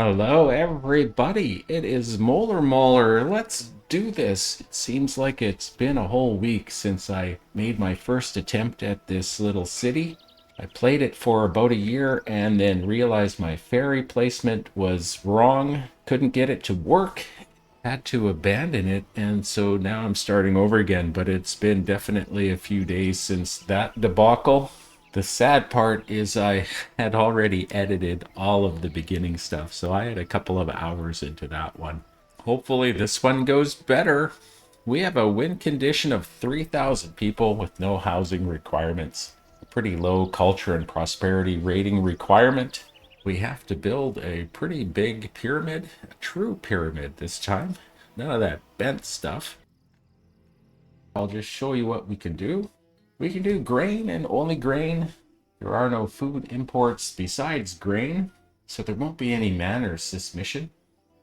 Hello, everybody. It is Molar Mauler. Let's do this. It seems like it's been a whole week since I made my first attempt at this little city. I played it for about a year and then realized my fairy placement was wrong. Couldn't get it to work. Had to abandon it, and so now I'm starting over again. But it's been definitely a few days since that debacle. The sad part is I had already edited all of the beginning stuff, so I had a couple of hours into that one. Hopefully, this one goes better. We have a win condition of 3,000 people with no housing requirements. A pretty low culture and prosperity rating requirement. We have to build a pretty big pyramid, a true pyramid this time. None of that bent stuff. I'll just show you what we can do. We can do grain and only grain. There are no food imports besides grain, so there won't be any manners this mission.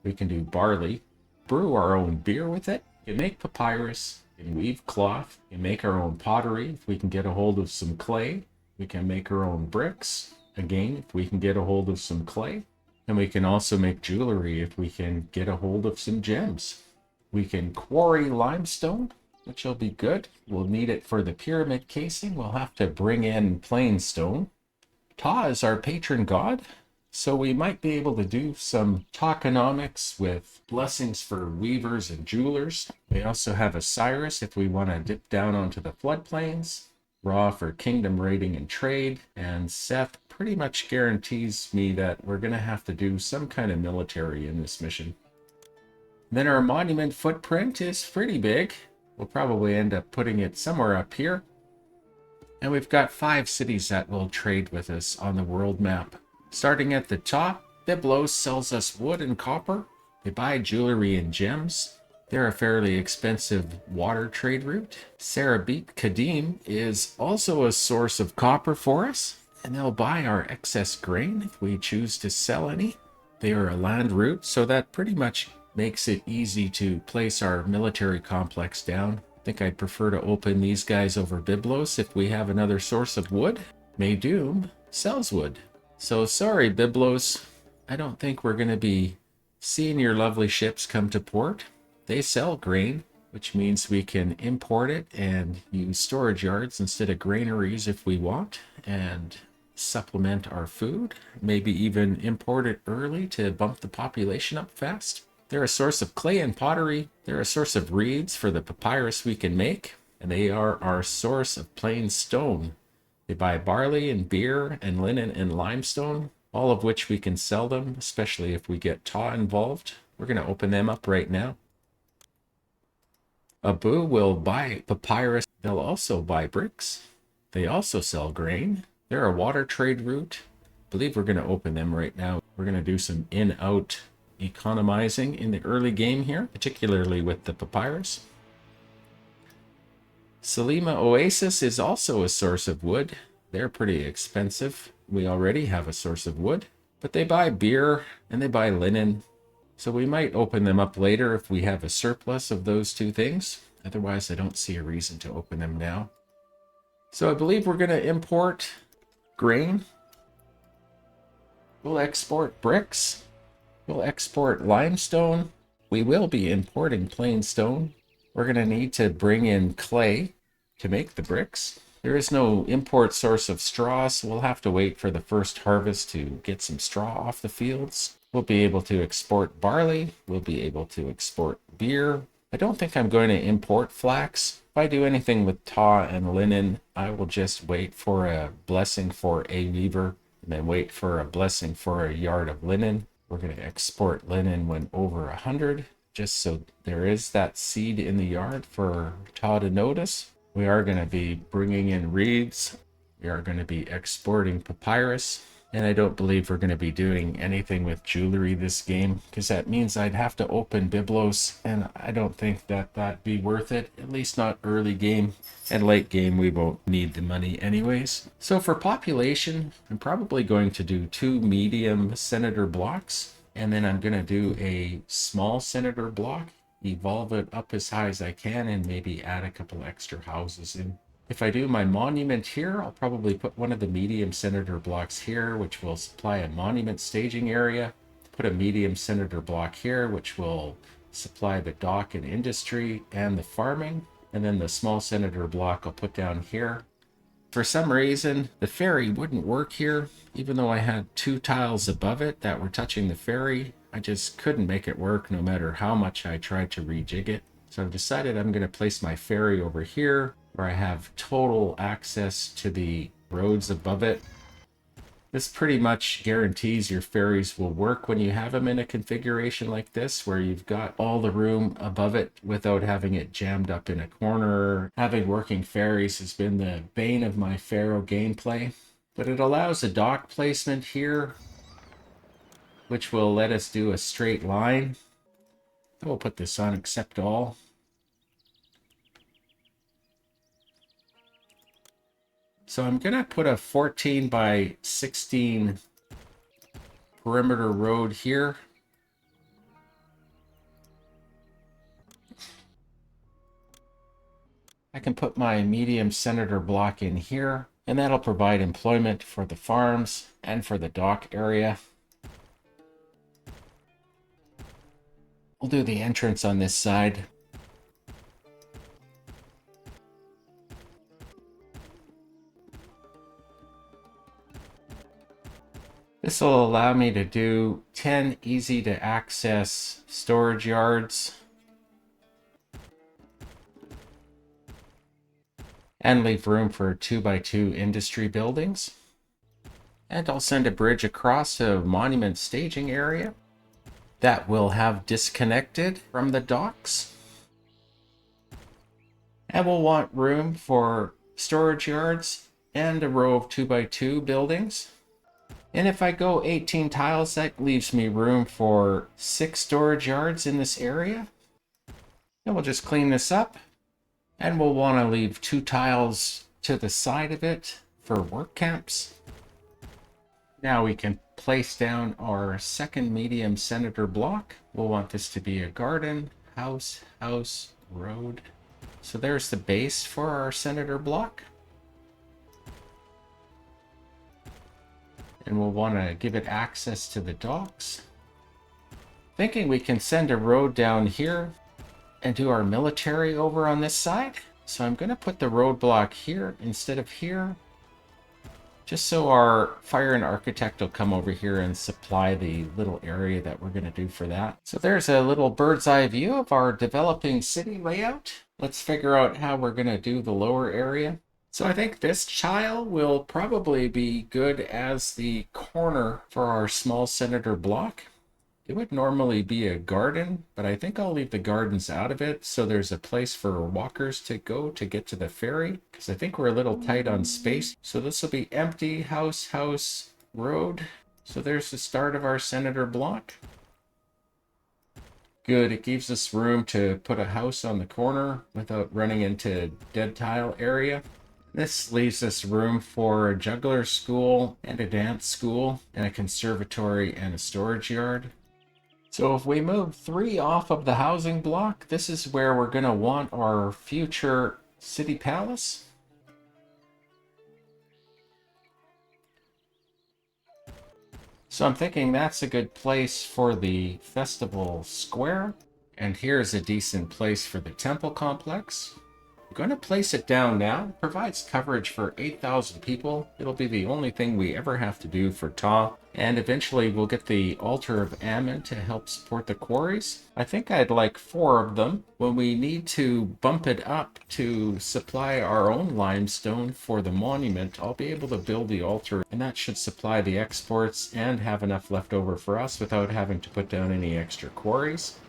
We can do barley, brew our own beer with it. We can make papyrus, we can weave cloth, we can make our own pottery if we can get a hold of some clay. We can make our own bricks, again, if we can get a hold of some clay. And we can also make jewelry if we can get a hold of some gems. We can quarry limestone, which will be good. We'll need it for the pyramid casing. We'll have to bring in plain stone. Ta is our patron god, so we might be able to do some tokenomics with blessings for weavers and jewelers. We also have Osiris if we want to dip down onto the floodplains. Ra for kingdom raiding and trade, and Seth pretty much guarantees me that we're going to have to do some kind of military in this mission. Then our monument footprint is pretty big. We'll probably end up putting it somewhere up here. And we've got 5 cities that will trade with us on the world map. Starting at the top, Byblos sells us wood and copper. They buy jewelry and gems. They're a fairly expensive water trade route. Sarabit Kadim is also a source of copper for us, and they'll buy our excess grain if we choose to sell any. They are a land route, so that pretty much makes it easy to place our military complex down. I think I'd prefer to open these guys over Byblos if we have another source of wood. Maydoom sells wood. So sorry, Byblos. I don't think we're going to be seeing your lovely ships come to port. They sell grain, which means we can import it and use storage yards instead of granaries if we want, and supplement our food. Maybe even import it early to bump the population up fast. They're a source of clay and pottery. They're a source of reeds for the papyrus we can make, and they are our source of plain stone. They buy barley and beer and linen and limestone, all of which we can sell them, especially if we get Ta involved. We're going to open them up right now. Abu will buy papyrus. They'll also buy bricks. They also sell grain. They're a water trade route. I believe we're going to open them right now. We're going to do some in-out economizing in the early game here, particularly with the papyrus. Salima Oasis is also a source of wood. They're pretty expensive. We already have a source of wood, but they buy beer and they buy linen. So we might open them up later if we have a surplus of those two things. Otherwise, I don't see a reason to open them now. So I believe we're going to import grain. We'll export bricks. We'll export limestone. We will be importing plain stone. We're going to need to bring in clay to make the bricks. There is no import source of straw, so we'll have to wait for the first harvest to get some straw off the fields. We'll be able to export barley. We'll be able to export beer. I don't think I'm going to import flax. If I do anything with Ta and linen, I will just wait for a blessing for a weaver and then wait for a blessing for a yard of linen. We're going to export linen when over 100, just so there is that seed in the yard for Ta to notice. We are going to be bringing in reeds. We are going to be exporting papyrus. And I don't believe we're going to be doing anything with jewelry this game, because that means I'd have to open Byblos, and I don't think that that'd be worth it, at least not early game. And late game, we won't need the money anyways. So for population, I'm probably going to do 2 medium senator blocks, and then I'm going to do a small senator block, evolve it up as high as I can, and maybe add a couple extra houses in. If I do my monument here, I'll probably put one of the medium senator blocks here, which will supply a monument staging area. put a medium senator block here, which will supply the dock and industry and the farming. And then the small senator block I'll put down here. For some reason, the ferry wouldn't work here, even though I had 2 tiles above it that were touching the ferry. I just couldn't make it work no matter how much I tried to rejig it. So I've decided I'm going to place my ferry over here where I have total access to the roads above it. This pretty much guarantees your ferries will work when you have them in a configuration like this, where you've got all the room above it without having it jammed up in a corner. Having working ferries has been the bane of my Pharaoh gameplay, but it allows a dock placement here, which will let us do a straight line. I will put this on accept all. So I'm going to put a 14 by 16 perimeter road here. I can put my medium senator block in here, and that'll provide employment for the farms and for the dock area. We'll do the entrance on this side. This will allow me to do 10 easy to access storage yards and leave room for 2x2 industry buildings. And I'll send a bridge across a monument staging area that will have disconnected from the docks. And we'll want room for storage yards and a row of 2x2 buildings. And if I go 18 tiles, that leaves me room for 6 storage yards in this area. And we'll just clean this up. And we'll want to leave 2 tiles to the side of it for work camps. Now we can place down our second medium senator block. We'll want this to be a garden, house, house, road. So there's the base for our senator block. And we'll want to give it access to the docks. Thinking we can send a road down here and do our military over on this side. So I'm going to put the roadblock here instead of here, just so our fire and architect will come over here and supply the little area that we're going to do for that. So there's a little bird's eye view of our developing city layout. Let's figure out how we're going to do the lower area. So I think this tile will probably be good as the corner for our small senator block. It would normally be a garden, but I think I'll leave the gardens out of it so there's a place for walkers to go to get to the ferry, because I think we're a little tight on space. So this will be empty, house, house, road. So there's the start of our senator block. Good, it gives us room to put a house on the corner without running into dead tile area. This leaves us room for a juggler school and a dance school and a conservatory and a storage yard. So if we move 3 off of the housing block, this is where we're going to want our future city palace. So I'm thinking that's a good place for the festival square. And here's a decent place for the temple complex. I'm going to place it down now. It provides coverage for 8,000 people. It'll be the only thing we ever have to do for Ta. And eventually we'll get the altar of Ammon to help support the quarries. I think I'd like 4 of them. When we need to bump it up to supply our own limestone for the monument, I'll be able to build the altar, and that should supply the exports and have enough left over for us without having to put down any extra quarries.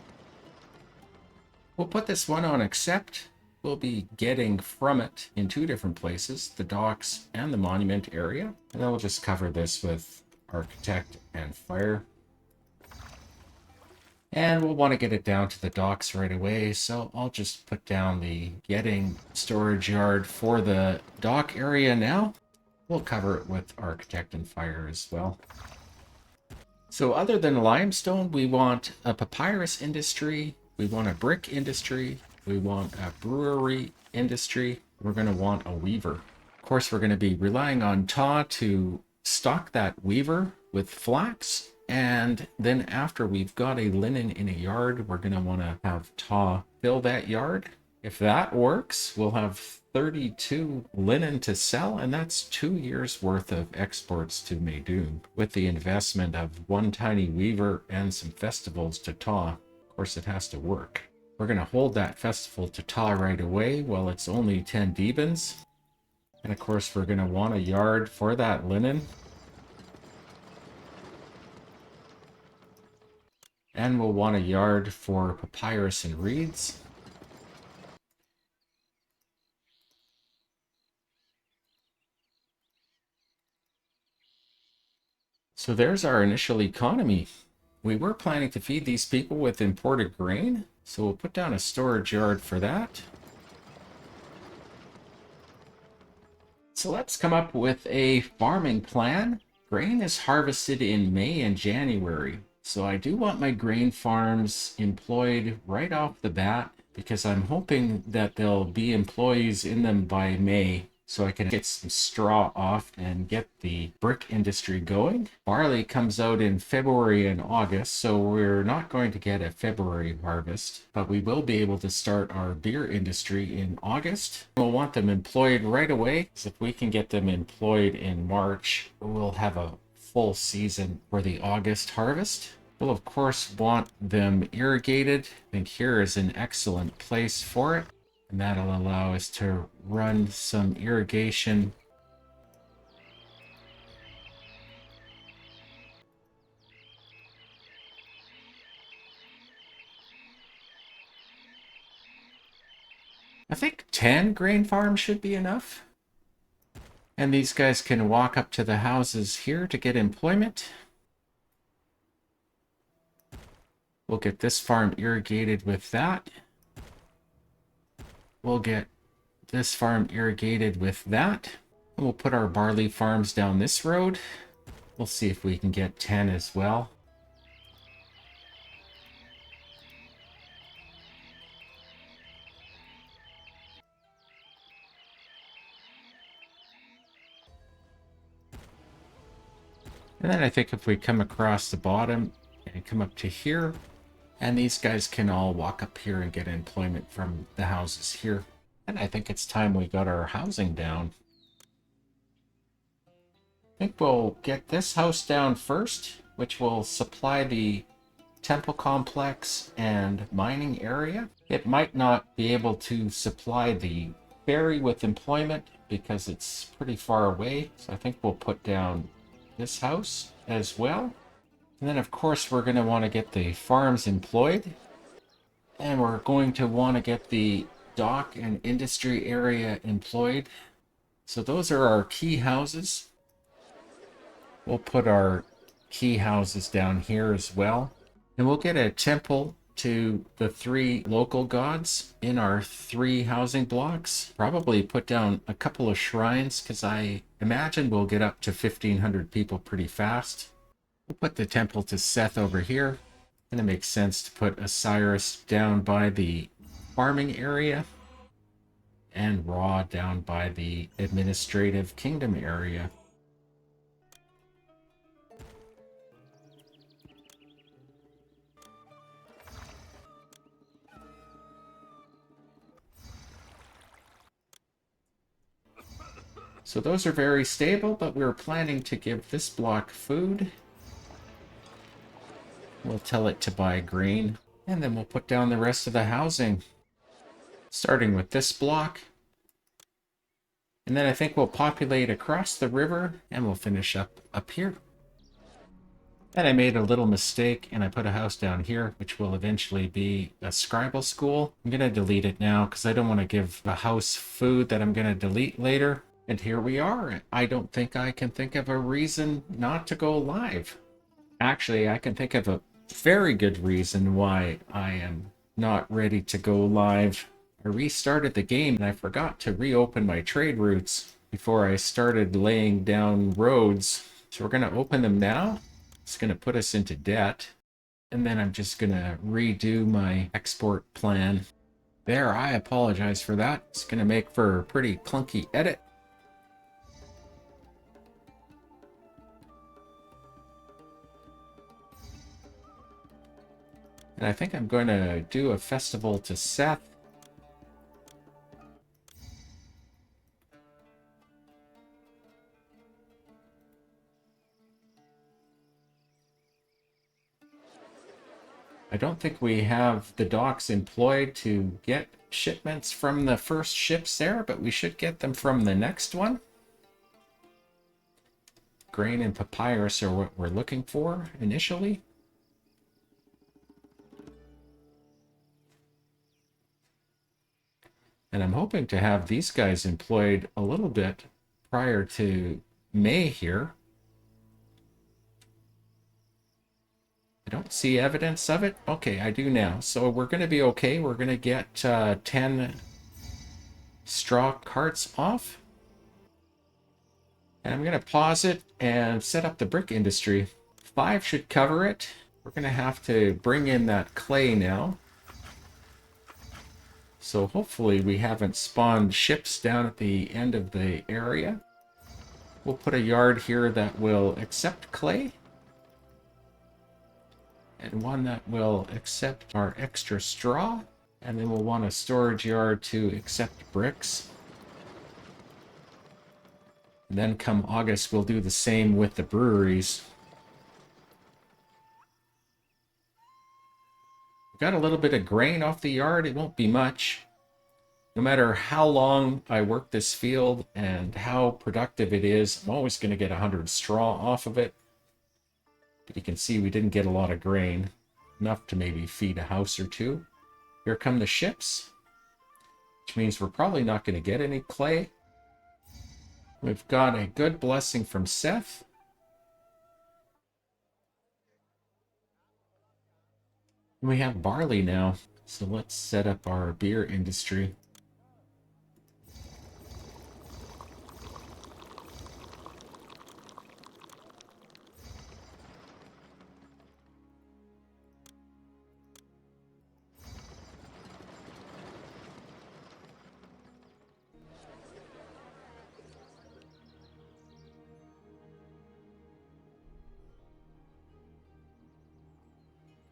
We'll put this one on accept. We'll be getting from it in 2 different places, the docks and the monument area. And then we'll just cover this with architect and fire. And we'll want to get it down to the docks right away, so I'll just put down the getting storage yard for the dock area now. We'll cover it with architect and fire as well. So other than limestone, we want a papyrus industry, we want a brick industry, we want a brewery industry, we're going to want a weaver. Of course, we're going to be relying on Ta to stock that weaver with flax, And then after we've got a linen in a yard, we're going to want to have Ta fill that yard. If that works, we'll have 32 linen to sell, and that's 2 years worth of exports to Maydoun with the investment of one tiny weaver and some festivals to Ta. Of course, it has to work. We're going to hold that festival to Ta right away while it's only 10 Debans. And of course, we're going to want a yard for that linen. And we'll want a yard for papyrus and reeds. So there's our initial economy. We were planning to feed these people with imported grain, so we'll put down a storage yard for that. So let's come up with a farming plan. Grain is harvested in May and January, so I do want my grain farms employed right off the bat because I'm hoping that there'll be employees in them by May, so I can get some straw off and get the brick industry going. Barley comes out in February and August, so we're not going to get a February harvest, but we will be able to start our beer industry in August. We'll want them employed right away, because if we can get them employed in March, we'll have a full season for the August harvest. We'll of course want them irrigated. I think here is an excellent place for it. And that'll allow us to run some irrigation. I think 10 grain farms should be enough. And these guys can walk up to the houses here to get employment. We'll get this farm irrigated with that. We'll get this farm irrigated with that. And we'll put our barley farms down this road. We'll see if we can get 10 as well. And then I think if we come across the bottom and come up to here, and these guys can all walk up here and get employment from the houses here. And I think it's time we got our housing down. I think we'll get this house down first, which will supply the temple complex and mining area. It might not be able to supply the ferry with employment because it's pretty far away. So I think we'll put down this house as well. And then of course we're going to want to get the farms employed. And we're going to want to get the dock and industry area employed. So those are our key houses. We'll put our key houses down here as well. And we'll get a temple to the 3 local gods in our 3 housing blocks. Probably put down a couple of shrines because I imagine we'll get up to 1,500 people pretty fast. We'll put the temple to Seth over here. And it makes sense to put Osiris down by the farming area and Ra down by the administrative kingdom area. So those are very stable, but we're planning to give this block food. We'll tell it to buy grain, and then we'll put down the rest of the housing, starting with this block. And then I think we'll populate across the river, and we'll finish up here. And I made a little mistake, and I put a house down here, which will eventually be a scribal school. I'm going to delete it now, because I don't want to give a house food that I'm going to delete later. And here we are. I don't think I can think of a reason not to go live. Actually, I can think of a very good reason why I am not ready to go live. I restarted the game and I forgot to reopen my trade routes before I started laying down roads. So we're going to open them now. It's going to put us into debt. And then I'm just going to redo my export plan. There, I apologize for that. It's going to make for a pretty clunky edit. And I think I'm going to do a festival to Seth. I don't think we have the docks employed to get shipments from the first ships there, but we should get them from the next one. Grain and papyrus are what we're looking for initially. And I'm hoping to have these guys employed a little bit prior to May here. I don't see evidence of it. Okay, I do now. So we're going to be okay. We're going to get 10 straw carts off. And I'm going to pause it and set up the brick industry. 5 should cover it. We're going to have to bring in that clay now. So hopefully we haven't spawned ships down at the end of the area. We'll put a yard here that will accept clay. And one that will accept our extra straw. And then we'll want a storage yard to accept bricks. And then come August, we'll do the same with the breweries. Got a little bit of grain off the yard. It won't be much. No matter how long I work this field and how productive it is, I'm always going to get 100 straw off of it. But you can see we didn't get a lot of grain. Enough to maybe feed a house or two. Here come the ships. Which means we're probably not going to get any clay. We've got a good blessing from Seth. We have barley now. So let's set up our beer industry.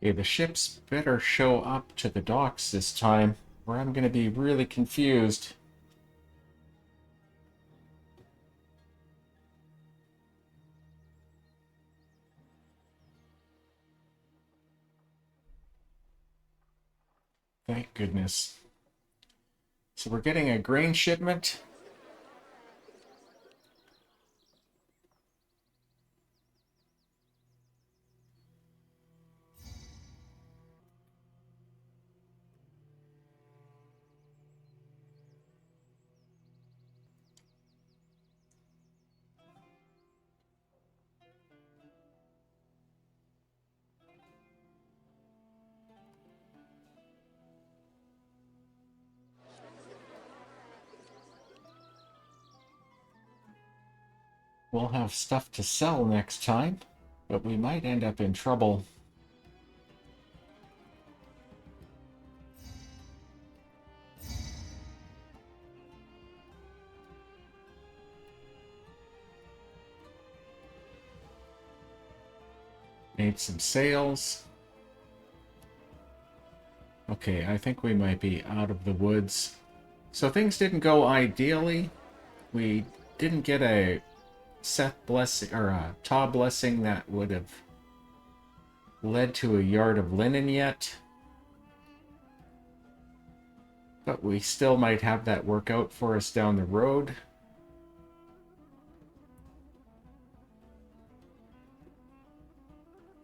Okay, the ships better show up to the docks this time, or I'm going to be really confused. Thank goodness. So we're getting a grain shipment. We'll have stuff to sell next time, but we might end up in trouble. Made some sales. Okay, I think we might be out of the woods. So things didn't go ideally. We didn't get a Seth blessing or a Ta blessing that would have led to a yard of linen yet. But we still might have that work out for us down the road.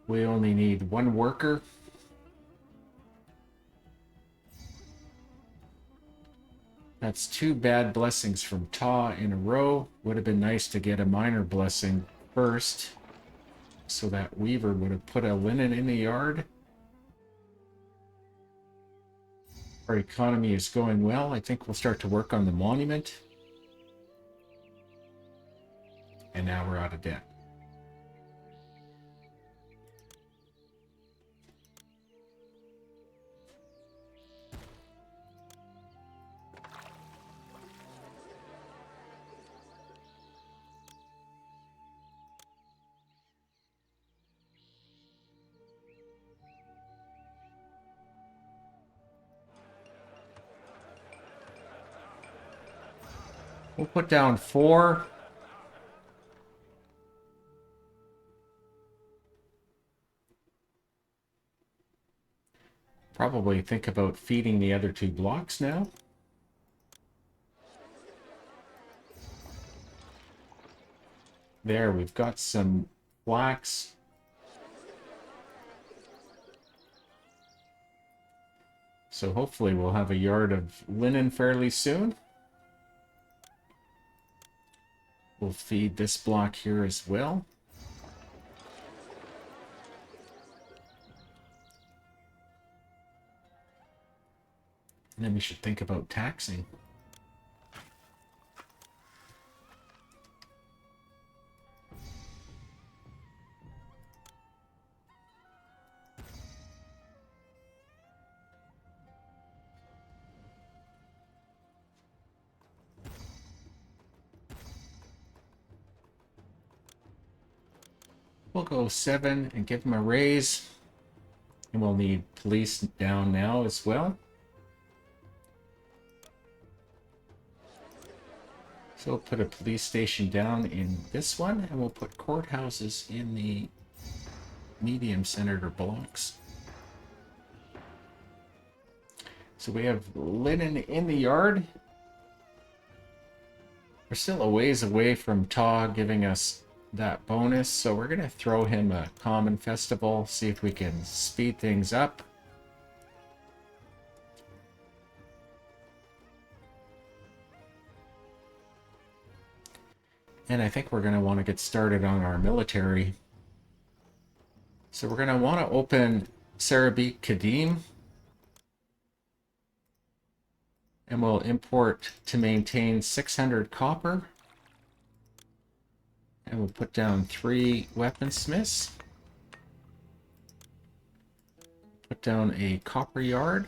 We only need 1 worker. That's 2 bad blessings from Ta in a row. Would have been nice to get a minor blessing first, so that weaver would have put a linen in the yard. Our economy is going well. I think we'll start to work on the monument. And now we're out of debt. We'll put down 4. Probably think about feeding the other 2 blocks now. There, we've got some flax. So hopefully we'll have a yard of linen fairly soon. We'll feed this block here as well. And then we should think about taxing. We'll go 7 and give them a raise. And we'll need police down now as well. So we'll put a police station down in this one, and we'll put courthouses in the medium senator blocks. So we have linen in the yard. We're still a ways away from Taw giving us that bonus, so we're going to throw him a common festival, see if we can speed things up. And I think we're going to want to get started on our military. So we're going to want to open Sarabik Kadim. And we'll import to maintain 600 copper. And we'll put down 3 weaponsmiths. Put down a copper yard.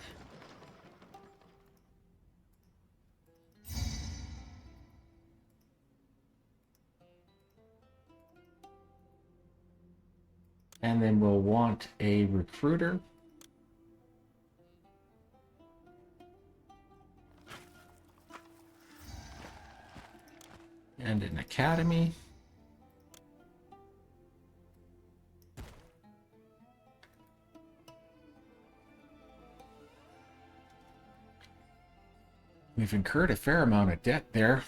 And then we'll want a recruiter. And an academy. We've incurred a fair amount of debt there.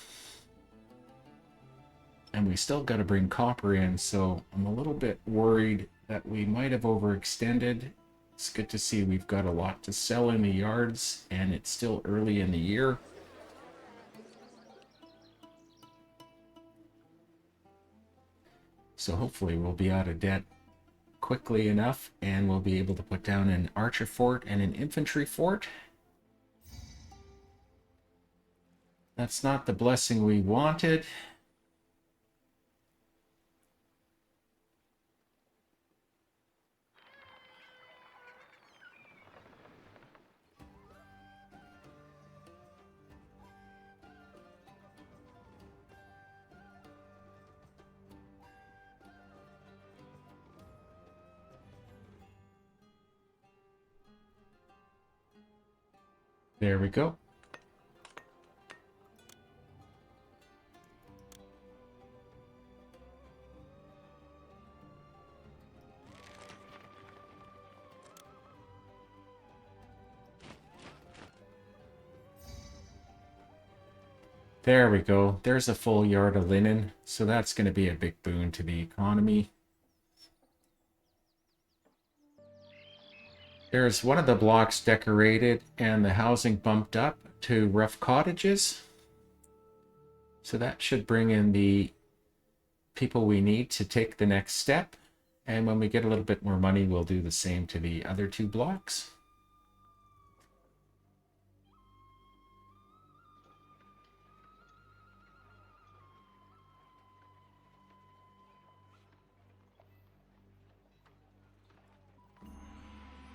And we still got to bring copper in, so I'm a little bit worried that we might have overextended. It's good to see we've got a lot to sell in the yards, and it's still early in the year. So hopefully we'll be out of debt quickly enough, and we'll be able to put down an archer fort and an infantry fort. That's not the blessing we wanted. There we go. There we go. There's a full yard of linen, so that's going to be a big boon to the economy. There's one of the blocks decorated and the housing bumped up to rough cottages. So that should bring in the people we need to take the next step. And when we get a little bit more money, we'll do the same to the other 2 blocks.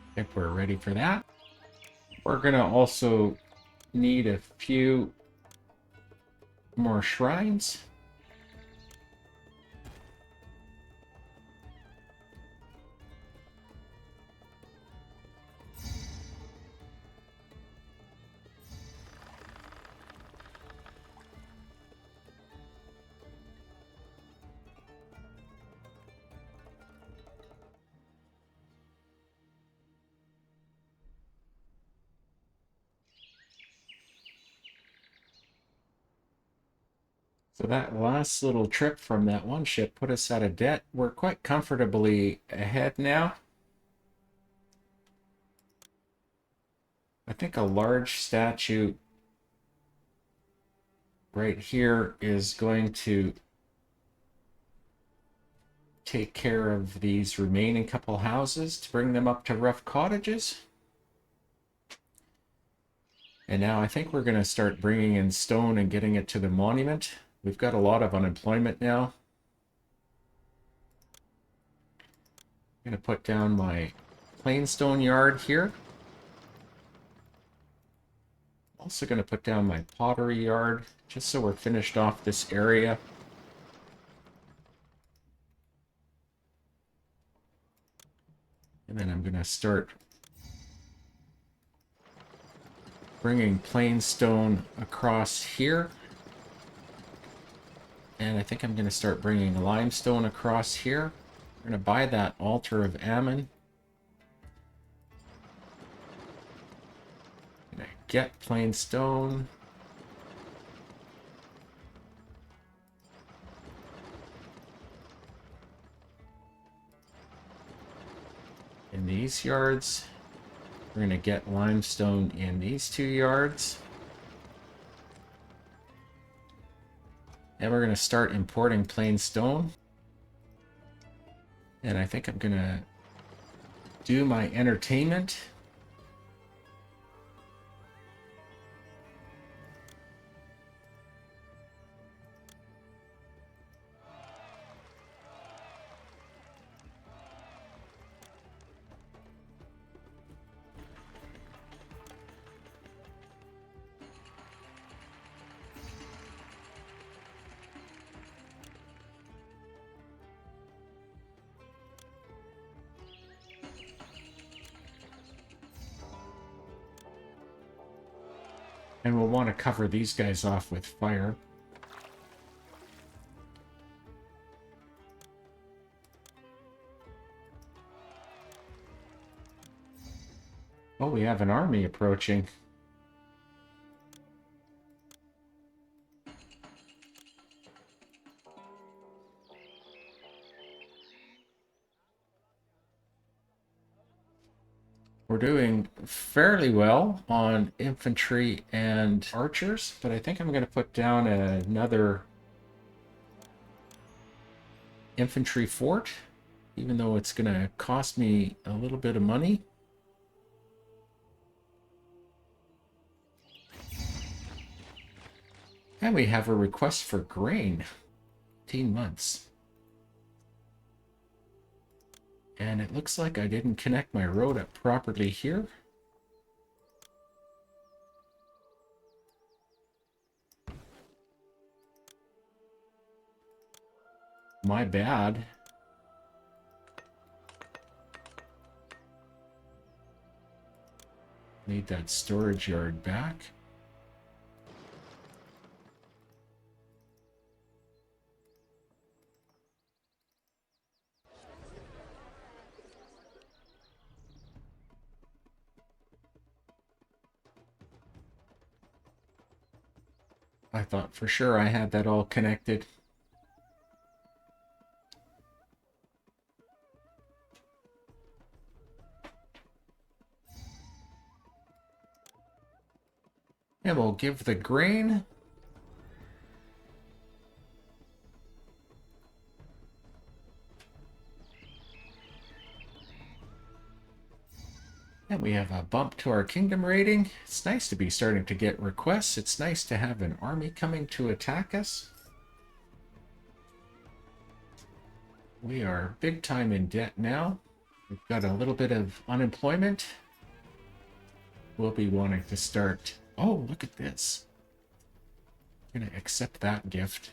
I think we're ready for that. We're going to also need a few more shrines. So that last little trip from that one ship put us out of debt. We're quite comfortably ahead now. I think a large statue right here is going to take care of these remaining couple houses to bring them up to rough cottages. And now I think we're going to start bringing in stone and getting it to the monument. We've got a lot of unemployment now. I'm going to put down my plain stone yard here. Also going to put down my pottery yard just so we're finished off this area. And then I'm going to start bringing plain stone across here. And I think I'm going to start bringing limestone across here. We're going to buy that altar of Ammon. Going to get plain stone. In these yards. We're going to get limestone in these 2 yards. And we're going to start importing plain stone. And I think I'm going to do my entertainment. And we'll want to cover these guys off with fire. Oh, we have an army approaching. We're doing fairly well on infantry and archers, but I think I'm going to put down another infantry fort, even though it's going to cost me a little bit of money. And we have a request for grain. 18 months. And it looks like I didn't connect my road up properly here. My bad. Need that storage yard back. I thought for sure I had that all connected. And we'll give the grain. And we have a bump to our kingdom rating. It's nice to be starting to get requests. It's nice to have an army coming to attack us. We are big time in debt now. We've got a little bit of unemployment. We'll be wanting to start... Oh, look at this. I'm going to accept that gift.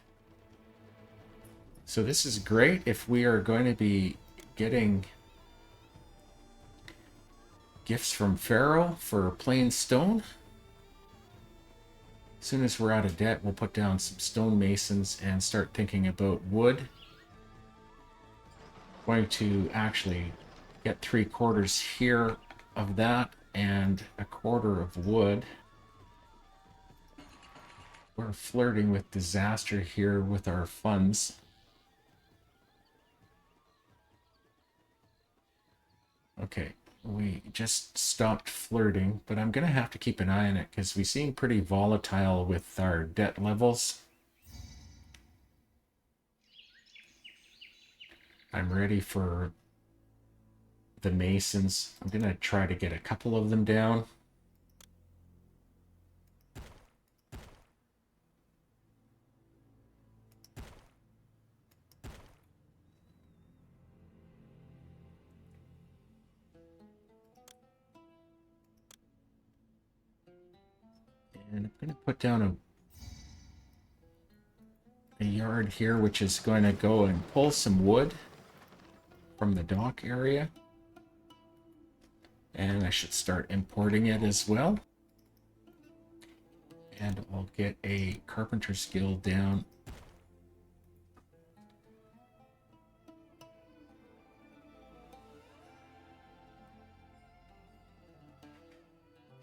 So this is great if we are going to be getting gifts from Pharaoh for plain stone. As soon as we're out of debt, we'll put down some stonemasons and start thinking about wood. Going to actually get 3/4 here of that and 1/4 of wood. We're flirting with disaster here with our funds. Okay, we just stopped flirting, but I'm going to have to keep an eye on it because we seem pretty volatile with our debt levels. I'm ready for the Masons. I'm going to try to get a couple of them down. And I'm going to put down a yard here, which is going to go and pull some wood from the dock area. And I should start importing it as well. And I'll get a carpenter's guild down.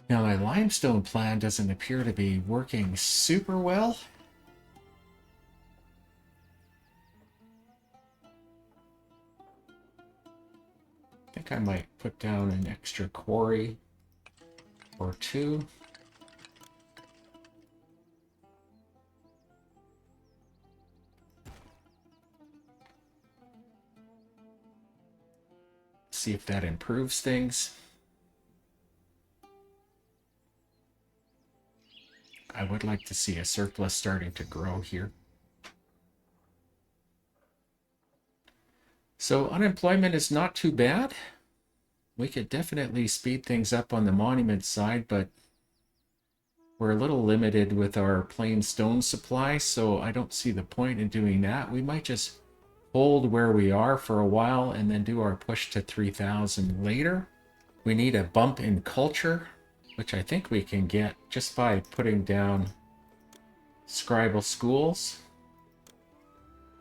Now my limestone plan doesn't appear to be working super well. I think I might put down an extra quarry or two. See if that improves things. I would like to see a surplus starting to grow here. So unemployment is not too bad. We could definitely speed things up on the monument side, but we're a little limited with our plain stone supply, so I don't see the point in doing that. We might just hold where we are for a while and then do our push to 3,000 later. We need a bump in culture, which I think we can get just by putting down scribal schools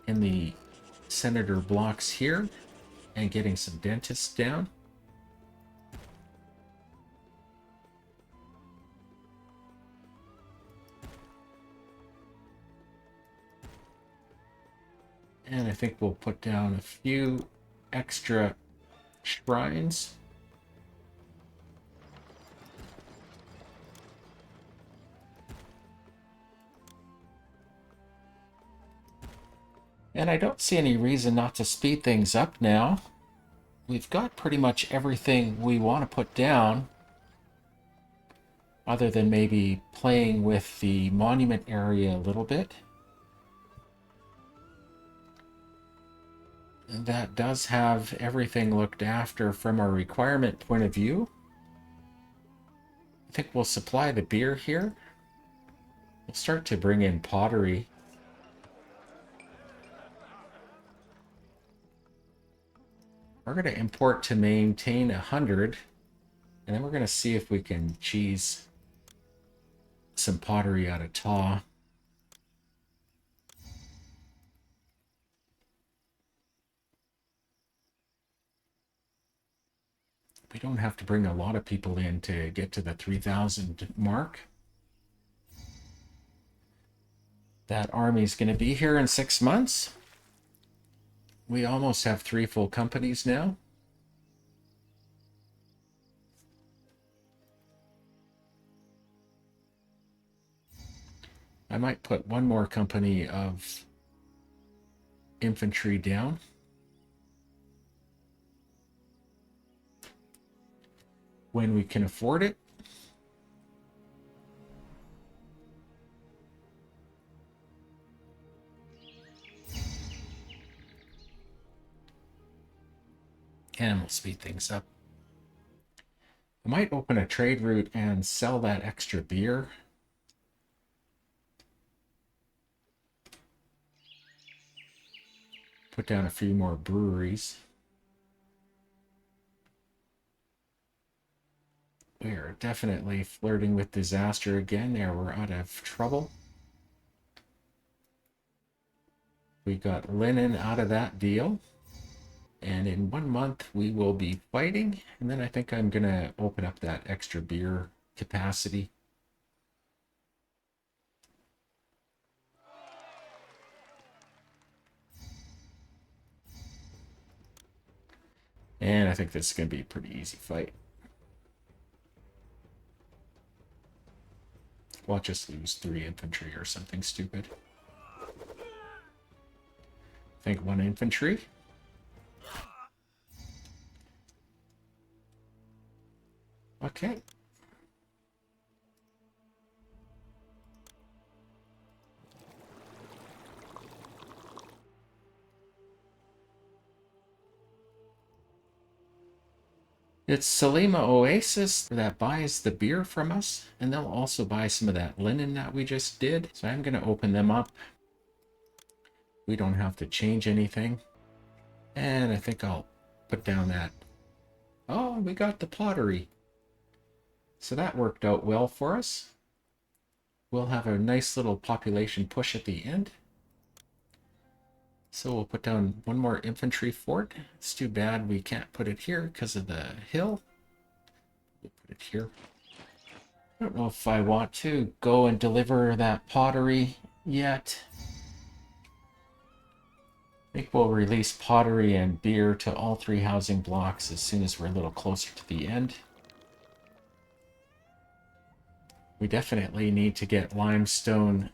in the senator blocks here and getting some dentists down. And I think we'll put down a few extra shrines. And I don't see any reason not to speed things up now. We've got pretty much everything we want to put down, other than maybe playing with the monument area a little bit. And that does have everything looked after from a requirement point of view. I think we'll supply the beer here. We'll start to bring in pottery. We're going to import to maintain 100, and then we're going to see if we can cheese some pottery out of Taw. We don't have to bring a lot of people in to get to the 3,000 mark. That army's going to be here in 6 months. We almost have 3 full companies now. I might put one more company of infantry down. When we can afford it. And we'll speed things up. I might open a trade route and sell that extra beer. Put down a few more breweries. We are definitely flirting with disaster again there. We're out of trouble. We got linen out of that deal. And in 1 month, we will be fighting. And then I think I'm going to open up that extra beer capacity. And I think this is going to be a pretty easy fight. We'll just lose 3 infantry or something stupid. I think 1 infantry. Okay. It's Salima Oasis that buys the beer from us, and they'll also buy some of that linen that we just did. So I'm going to open them up. We don't have to change anything. And I think I'll put down that. Oh, we got the pottery. So that worked out well for us. We'll have a nice little population push at the end. So we'll put down 1 more infantry fort. It's too bad we can't put it here because of the hill. We'll put it here. I don't know if I want to go and deliver that pottery yet. I think we'll release pottery and beer to all 3 housing blocks as soon as we're a little closer to the end. We definitely need to get limestone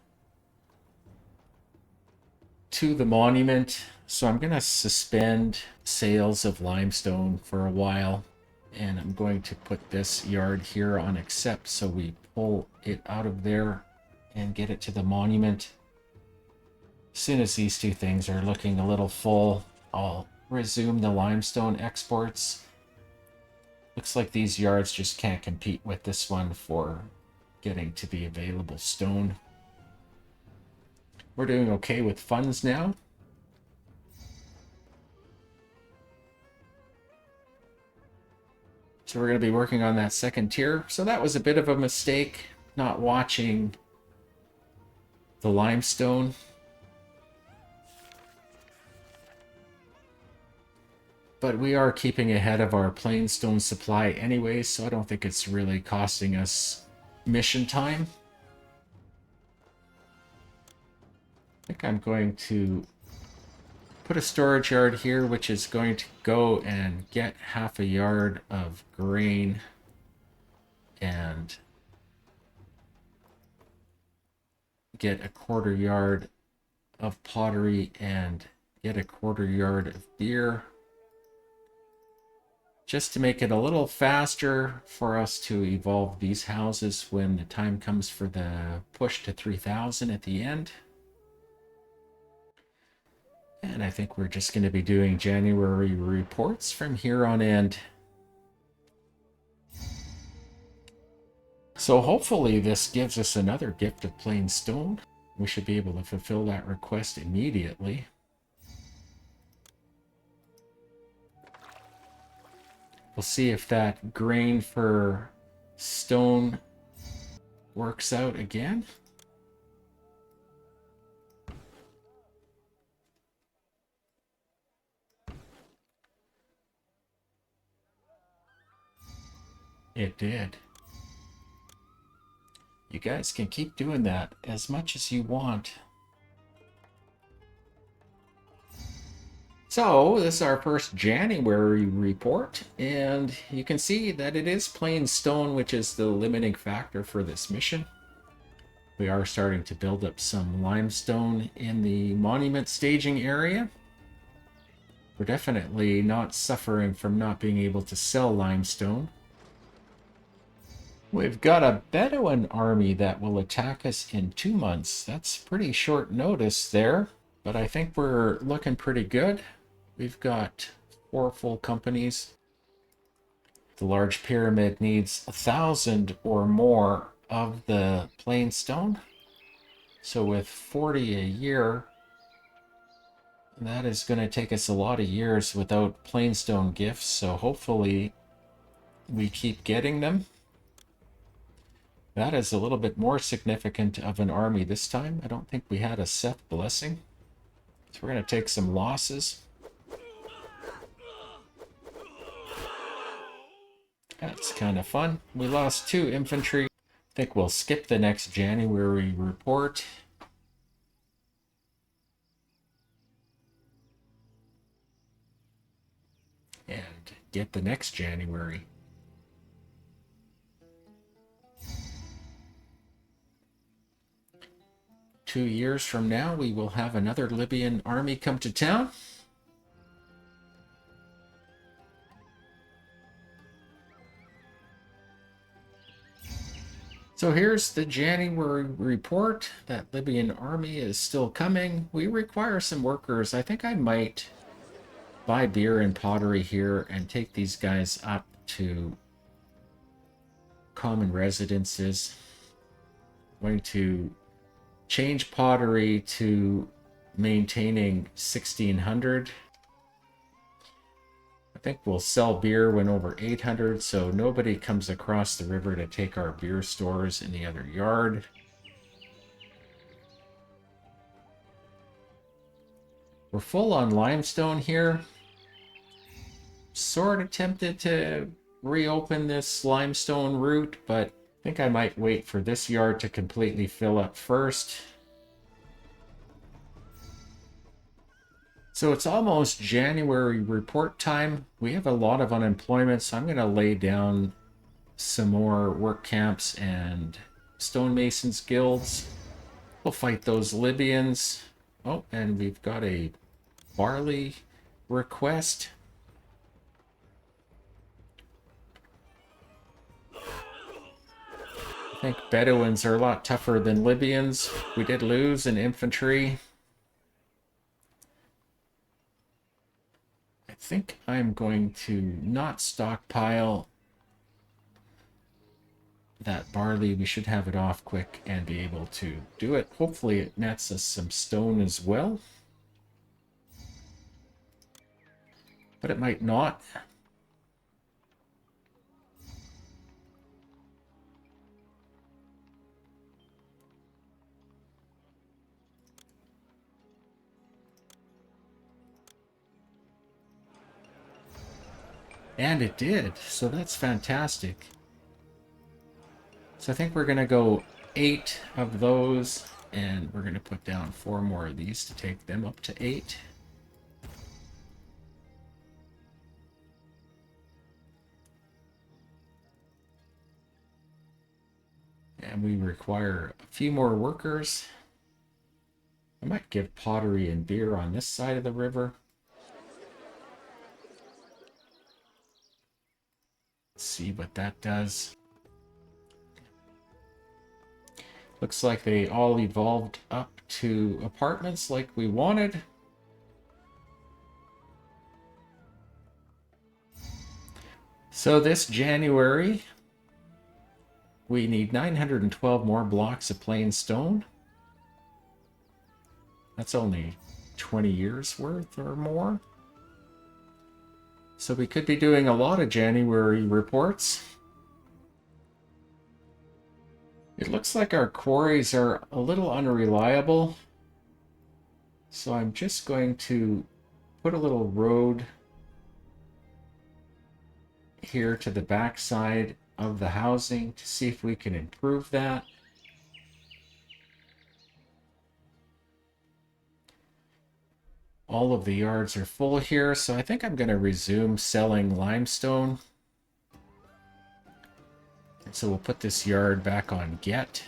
to the monument, so I'm going to suspend sales of limestone for a while, and I'm going to put this yard here on accept so we pull it out of there and get it to the monument. As soon as these 2 things are looking a little full, I'll resume the limestone exports. Looks like these yards just can't compete with this one for getting to the available stone. We're doing okay with funds now. So we're going to be working on that second tier. So that was a bit of a mistake, not watching the limestone. But we are keeping ahead of our plain stone supply anyway, so I don't think it's really costing us mission time. I think I'm going to put a storage yard here, which is going to go and get half a yard of grain and get a quarter yard of pottery and get a quarter yard of beer, just to make it a little faster for us to evolve these houses when the time comes for the push to 3,000 at the end. And I think we're just going to be doing January reports from here on end. So hopefully this gives us another gift of plain stone. We should be able to fulfill that request immediately. We'll see if that grain for stone works out again. It did. You guys can keep doing that as much as you want. So this is our first January report, and you can see that it is plain stone, which is the limiting factor for this mission. We are starting to build up some limestone in the monument staging area. We're definitely not suffering from not being able to sell limestone. We've got a Bedouin army that will attack us in 2 months. That's pretty short notice there, but I think we're looking pretty good. We've got 4 full companies. The large pyramid needs 1,000 or more of the plain stone. So with 40 a year, that is going to take us a lot of years without plain stone gifts. So hopefully we keep getting them. That is a little bit more significant of an army this time. I don't think we had a Seth blessing. So we're going to take some losses. That's kind of fun. We lost 2 infantry. I think we'll skip the next January report. And get the next January. Two years from now, we will have another Libyan army come to town. So here's the January report. That Libyan army is still coming. We require some workers. I think I might buy beer and pottery here and take these guys up to common residences. I'm going to change pottery to maintaining 1600. I think we'll sell beer when over 800, so nobody comes across the river to take our beer stores in the other yard. We're full on limestone here. Sort of tempted to reopen this limestone route, but I think I might wait for this yard to completely fill up first. So it's almost January report time. We have a lot of unemployment, so I'm going to lay down some more work camps and stonemasons guilds. We'll fight those Libyans. Oh, and we've got a barley request. I think Bedouins are a lot tougher than Libyans. We did lose an infantry. I think I'm going to not stockpile that barley. We should have it off quick and be able to do it. Hopefully it nets us some stone as well. But it might not. And it did, so that's fantastic. So I think we're going to go 8 of those, and we're going to put down 4 more of these to take them up to 8. And we require a few more workers. I might give pottery and beer on this side of the river. Let's see what that does. Looks like they all evolved up to apartments like we wanted. So this January, we need 912 more blocks of plain stone. That's only 20 years worth or more. So we could be doing a lot of January reports. It looks like our quarries are a little unreliable. So I'm just going to put a little road here to the back side of the housing to see if we can improve that. All of the yards are full here, so I think I'm going to resume selling limestone. And so we'll put this yard back on get.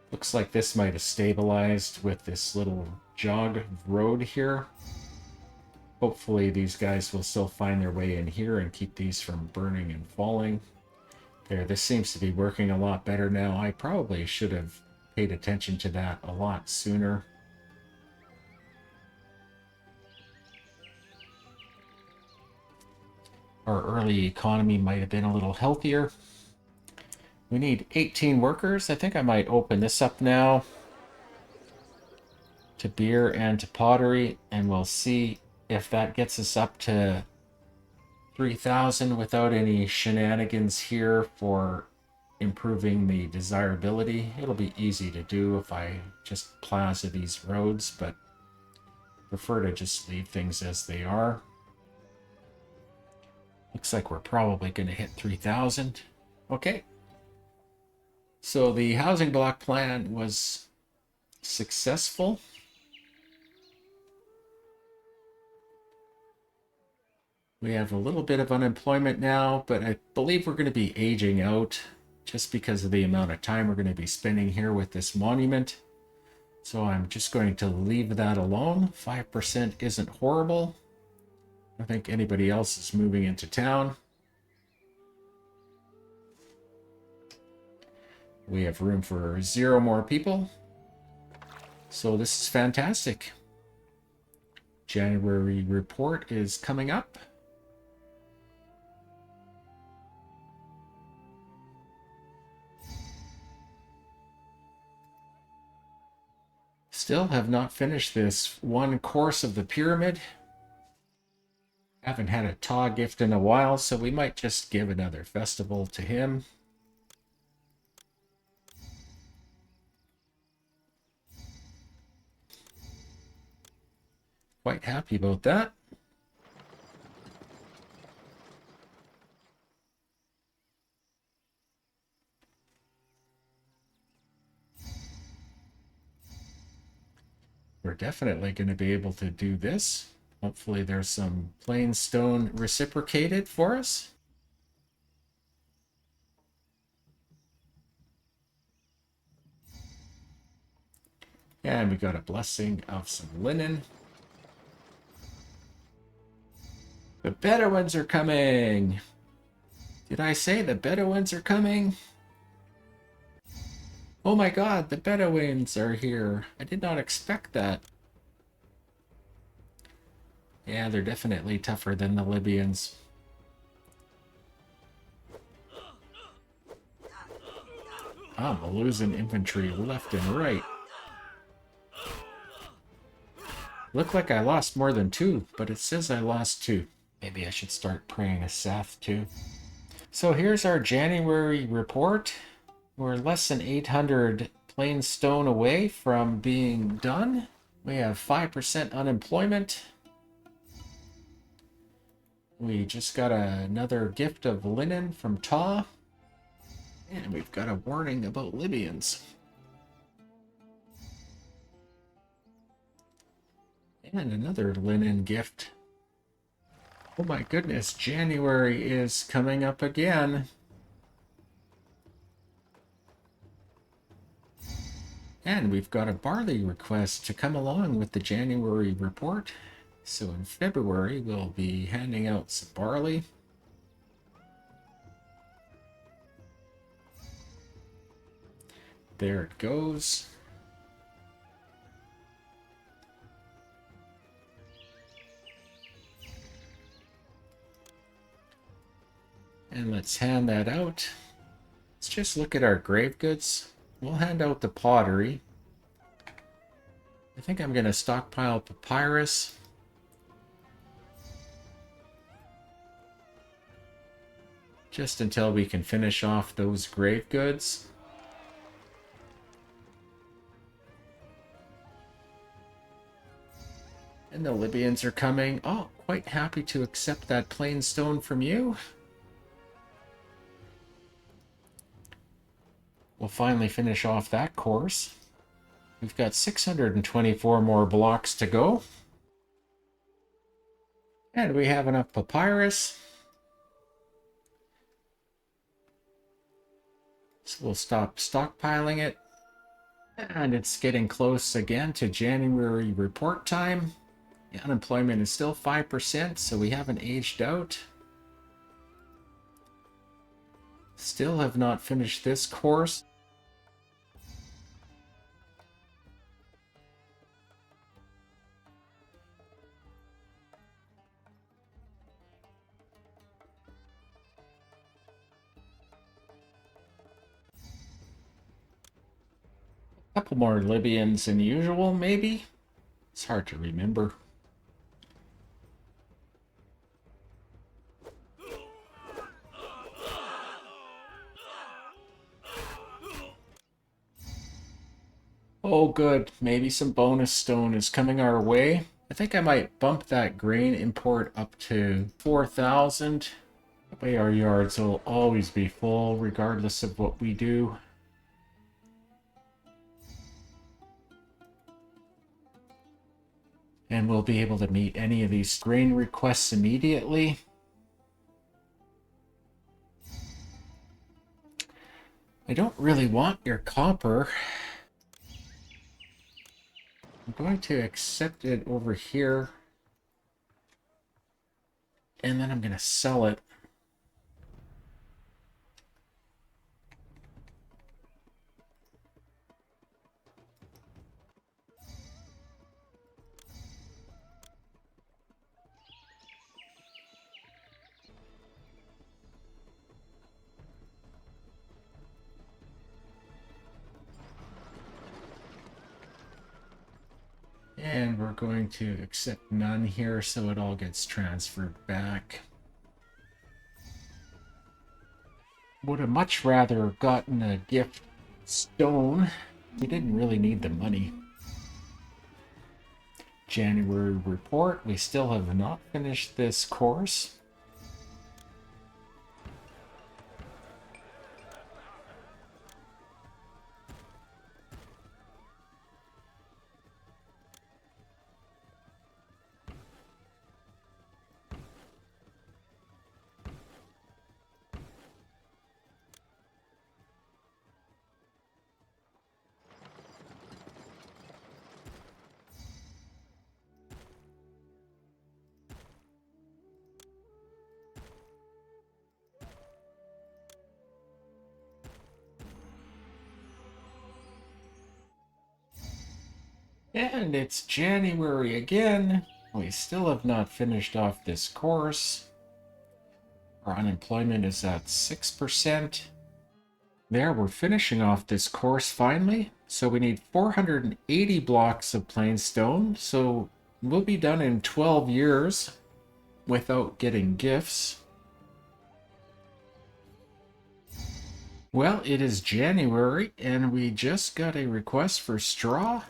Looks like this might have stabilized with this little jog road here. Hopefully these guys will still find their way in here and keep these from burning and falling. There, this seems to be working a lot better now. I probably should have paid attention to that a lot sooner. Our early economy might have been a little healthier. We need 18 workers. I think I might open this up now to beer and to pottery, and we'll see if that gets us up to 3,000 without any shenanigans here for improving the desirability. It'll be easy to do if I just plaza these roads, but prefer to just leave things as they are. Looks like we're probably going to hit 3,000. Okay. So the housing block plan was successful. We have a little bit of unemployment now, but I believe we're going to be aging out just because of the amount of time we're going to be spending here with this monument. So I'm just going to leave that alone. 5% isn't horrible. I don't think anybody else is moving into town. We have room for 0 more people. So this is fantastic. January report is coming up. Still have not finished this one course of the pyramid. Haven't had a Taw gift in a while, so we might just give another festival to him. Quite happy about that. We're definitely going to be able to do this. Hopefully there's some plain stone reciprocated for us. And we got a blessing of some linen. The Bedouins are coming! Did I say the Bedouins are coming? Oh my god, the Bedouins are here. I did not expect that. Yeah, they're definitely tougher than the Libyans. I'm losing infantry left and right. Looked like I lost more than 2, but it says I lost 2. Maybe I should start praying a Seth too. So here's our January report. We're less than 800 plain stone away from being done. We have 5% unemployment. We just got another gift of linen from Taw. And we've got a warning about Libyans. And another linen gift. Oh my goodness, January is coming up again. And we've got a barley request to come along with the January report. So in February, we'll be handing out some barley. There it goes. And let's hand that out. Let's just look at our grave goods. We'll hand out the pottery. I think I'm going to stockpile papyrus. Just until we can finish off those grave goods. And the Libyans are coming. Oh, quite happy to accept that plain stone from you. We'll finally finish off that course. We've got 624 more blocks to go. And we have enough papyrus. So we'll stop stockpiling it. And it's getting close again to January report time. The unemployment is still 5%, so we haven't aged out. Still have not finished this course. A couple more Libyans than usual, maybe? It's hard to remember. Oh good, maybe some bonus stone is coming our way. I think I might bump that grain import up to 4,000. That way our yards will always be full regardless of what we do. And we'll be able to meet any of these grain requests immediately. I don't really want your copper. I'm going to accept it over here. And then I'm going to sell it. And we're going to accept none here, so it all gets transferred back. Would have much rather gotten a gift stone. We didn't really need the money. January report. We still have not finished this course. And it's January again. We still have not finished off this course. Our unemployment is at 6%. There, we're finishing off this course finally. So we need 480 blocks of plain stone. So we'll be done in 12 years without getting gifts. Well, it is January and we just got a request for straw.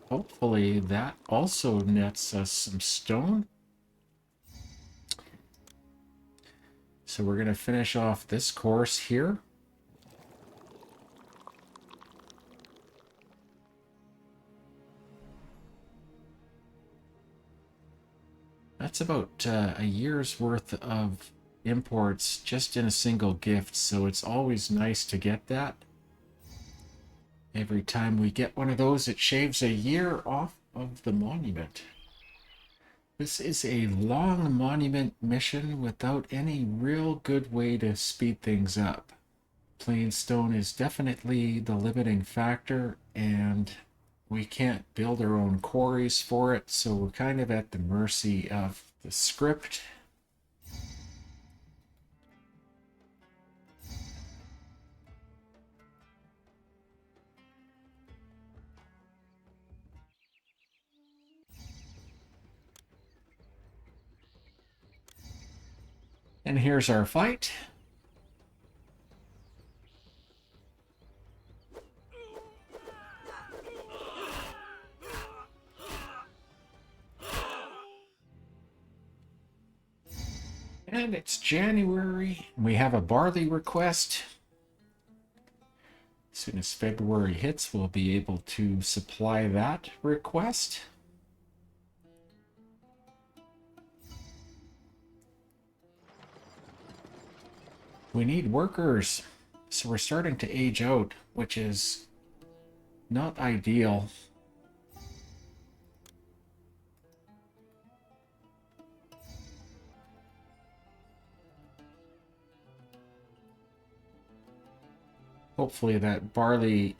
Hopefully that also nets us some stone. So we're going to finish off this course here. That's about a year's worth of imports just in a single gift, so it's always nice to get that. Every time we get one of those, it shaves a year off of the monument. This is a long monument mission without any real good way to speed things up. Plain stone is definitely the limiting factor, and we can't build our own quarries for it, so we're kind of at the mercy of the script. And here's our fight. And it's January. We have a barley request. As soon as February hits, we'll be able to supply that request. We need workers. So we're starting to age out, which is not ideal. Hopefully that barley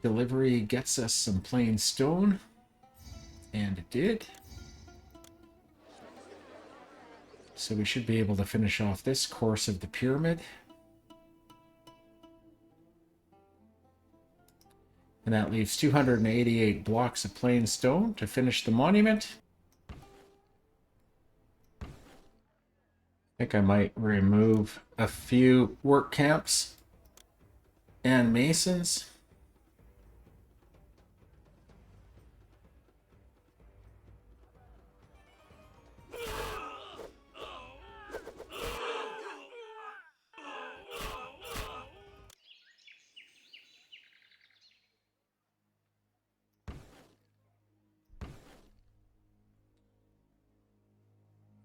delivery gets us some plain stone. And it did. So we should be able to finish off this course of the pyramid. And that leaves 288 blocks of plain stone to finish the monument. I think I might remove a few work camps and masons.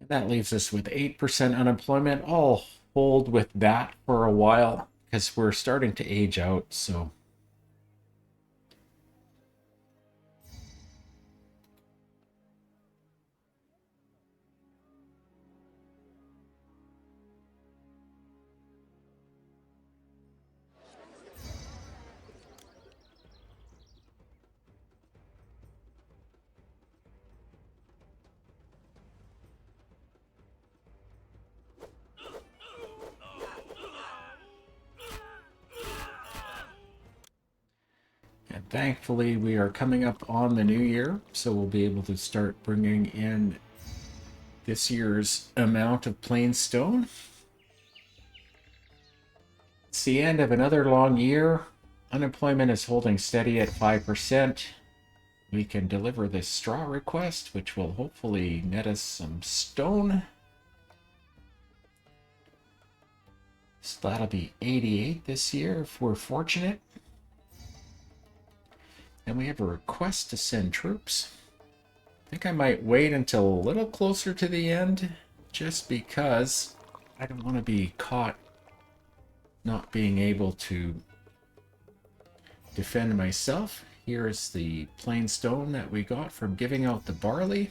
That leaves us with 8% unemployment. I'll hold with that for a while because we're starting to age out, so. And thankfully, we are coming up on the new year, so we'll be able to start bringing in this year's amount of plain stone. It's the end of another long year. Unemployment is holding steady at 5%. We can deliver this straw request, which will hopefully net us some stone. So that'll be 88 this year if we're fortunate. And we have a request to send troops. I think I might wait until a little closer to the end, just because I don't want to be caught not being able to defend myself. Here's the plain stone that we got from giving out the barley.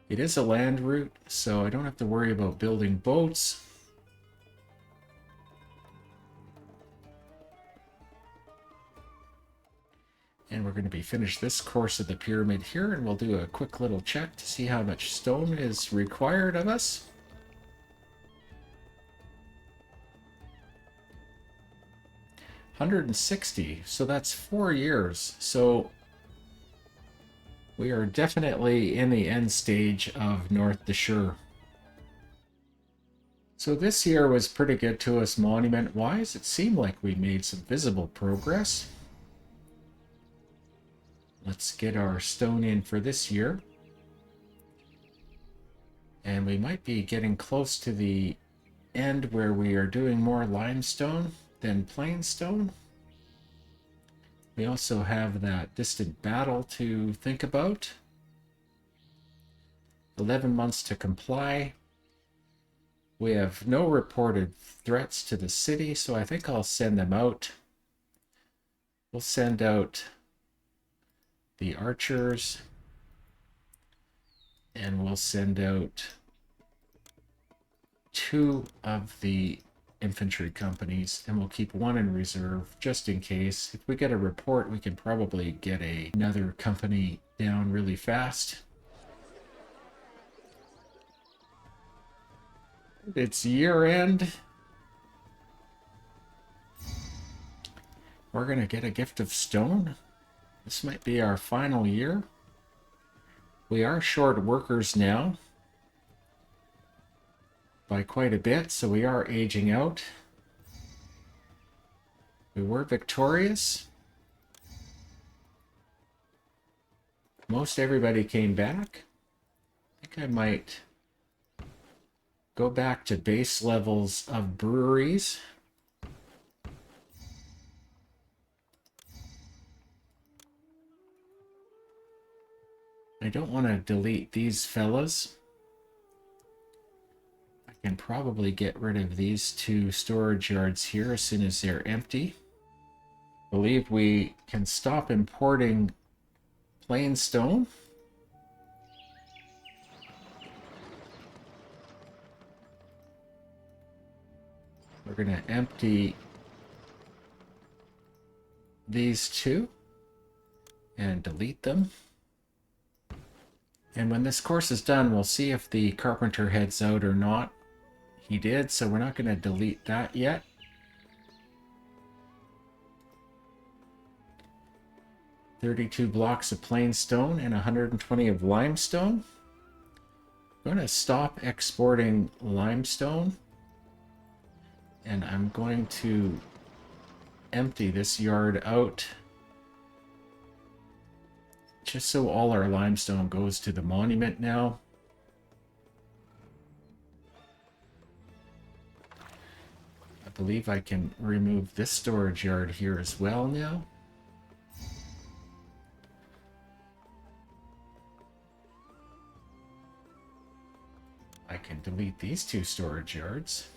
It is a land route, so I don't have to worry about building boats. And we're going to be finished this course of the pyramid here, and we'll do a quick little check to see how much stone is required of us. $160, so that's 4 years. So we are definitely in the end stage of North Dahshur. So this year was pretty good to us monument-wise. It seemed like we made some visible progress. Let's get our stone in for this year. And we might be getting close to the end where we are doing more limestone than plain stone. We also have that distant battle to think about. 11 months to comply. We have no reported threats to the city, so I think I'll send them out. We'll send out the archers, and we'll send out 2 of the infantry companies, and we'll keep 1 in reserve just in case. If we get a report, we can probably get another company down really fast. It's year end. We're gonna get a gift of stone. This might be our final year. We are short workers now by quite a bit, so we are aging out. We were victorious. Most everybody came back. I think I might go back to base levels of breweries. I don't want to delete these fellas. I can probably get rid of these 2 storage yards here as soon as they're empty. I believe we can stop importing plain stone. We're going to empty these 2 and delete them. And when this course is done, we'll see if the carpenter heads out or not. He did, so we're not going to delete that yet. $32 blocks of plain stone and 120 of limestone. I'm going to stop exporting limestone, and I'm going to empty this yard out just so all our limestone goes to the monument now. I believe I can remove this storage yard here as well now. I can delete these 2 storage yards.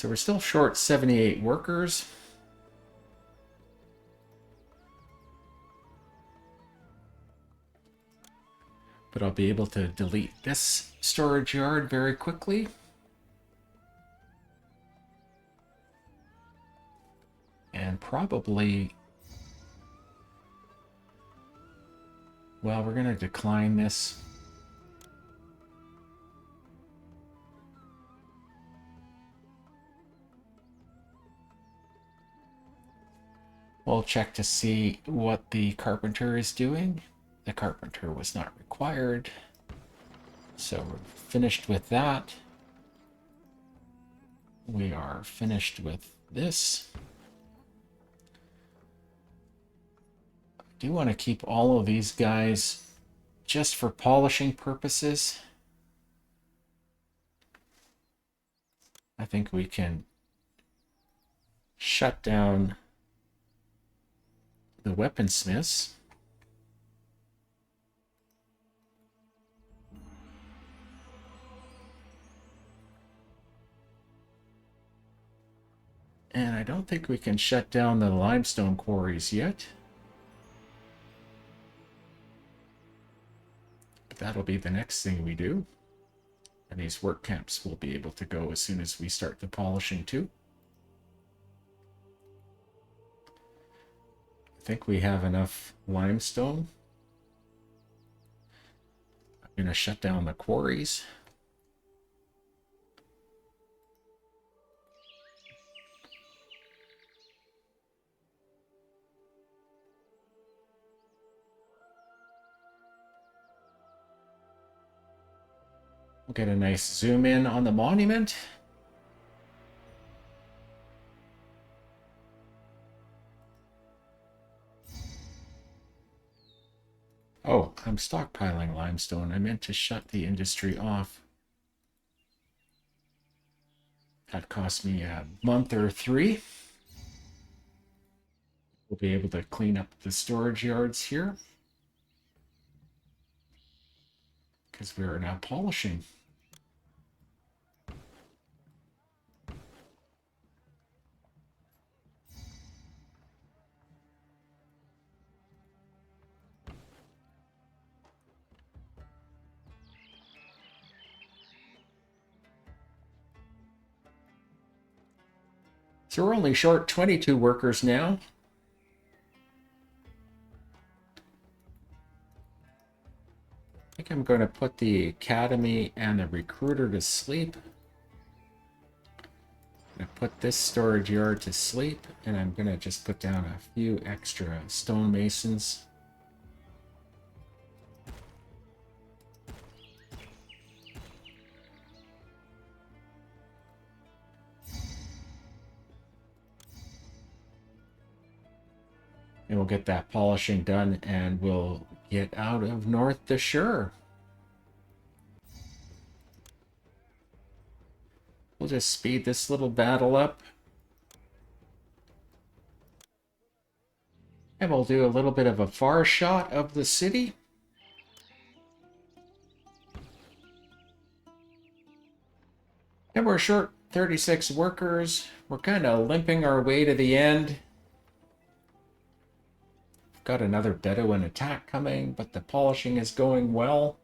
So we're still short 78 workers. But I'll be able to delete this storage yard very quickly. And probably... Well, we're going to decline this. We'll check to see what the carpenter is doing. The carpenter was not required. So we're finished with that. We are finished with this. I do want to keep all of these guys just for polishing purposes. I think we can shut down the weaponsmiths. And I don't think we can shut down the limestone quarries yet. But that'll be the next thing we do. And these work camps will be able to go as soon as we start the polishing too. I think we have enough limestone. I'm going to shut down the quarries. We'll get a nice zoom in on the monument. Oh, I'm stockpiling limestone. I meant to shut the industry off. That cost me a month or 3. We'll be able to clean up the storage yards here, because we are now polishing. So we're only short 22 workers now. I think I'm going to put the academy and the recruiter to sleep. I'm going to put this storage yard to sleep, and I'm going to just put down a few extra stonemasons. And we'll get that polishing done, and we'll get out of North Dahshur. We'll just speed this little battle up. And we'll do a little bit of a far shot of the city. And we're short 36 workers. We're kind of limping our way to the end. Got another Bedouin attack coming, but the polishing is going well.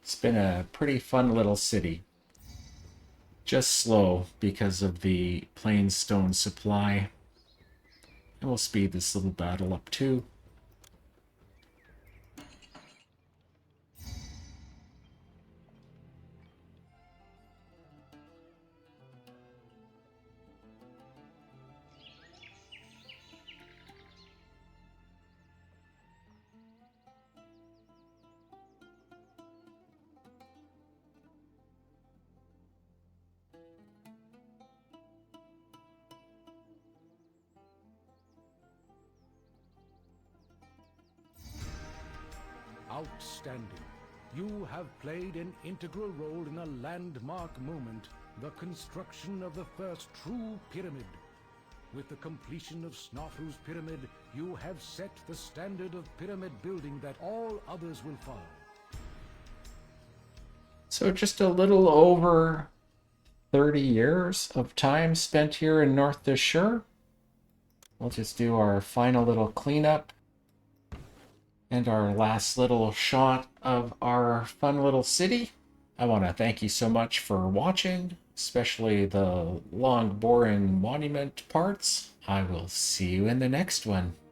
It's been a pretty fun little city. Just slow because of the plain stone supply. And we'll speed this little battle up too. Outstanding. You have played an integral role in a landmark moment, the construction of the first true pyramid. With the completion of Snafu's pyramid, you have set the standard of pyramid building that all others will follow. So just a little over 30 years of time spent here in North Dahshur. We'll just do our final little cleanup and our last little shot of our fun little city. I want to thank you so much for watching, especially the long, boring monument parts. I will see you in the next one.